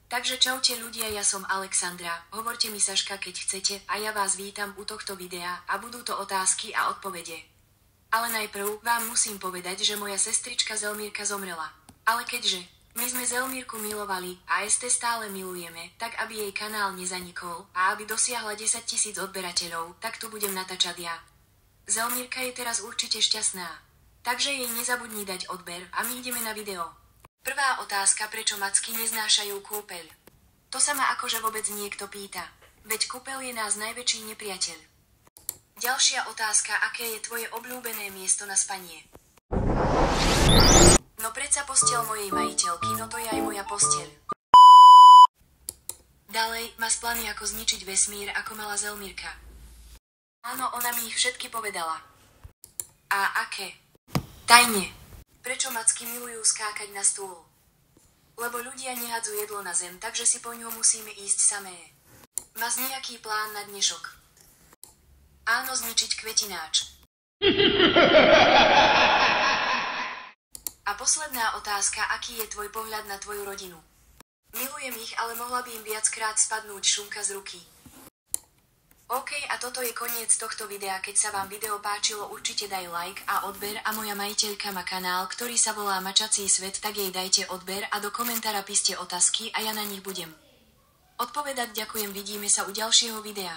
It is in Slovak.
Takže čaute ľudia, ja som Alexandra, hovorte mi Saška keď chcete a ja vás vítam u tohto videa a budú to otázky a odpovede. Ale najprv vám musím povedať, že moja sestrička Zelmírka zomrela. Ale keďže my sme Zelmírku milovali a ST stále milujeme, tak aby jej kanál nezanikol a aby dosiahla 10 000 odberateľov, tak tu budem natáčať ja. Zelmírka je teraz určite šťastná. Takže jej nezabudni dať odber a my ideme na video. Prvá otázka, prečo macky neznášajú kúpeľ? To sa ma akože vôbec niekto pýta. Veď kúpeľ je nás najväčší nepriateľ. Ďalšia otázka, aké je tvoje obľúbené miesto na spanie? No predsa posteľ mojej majiteľky, no to je aj moja posteľ. Ďalej, má plány ako zničiť vesmír, ako mala Zelmírka. Áno, ona mi ich všetky povedala. A aké? Tajne. Prečo macky milujú skákať na stôl? Lebo ľudia nehádzu jedlo na zem, takže si po ňom musíme ísť samé. Máš nejaký plán na dnešok? Áno, zničiť kvetináč. A posledná otázka, aký je tvoj pohľad na tvoju rodinu? Milujem ich, ale mohla by im viackrát spadnúť šunka z ruky. OK, a toto je koniec tohto videa. Keď sa vám video páčilo, určite daj like a odber a moja majiteľka má kanál, ktorý sa volá Mačací svet, tak jej dajte odber a do komentára píšte otázky a ja na nich budem odpovedať. Ďakujem, vidíme sa u ďalšieho videa.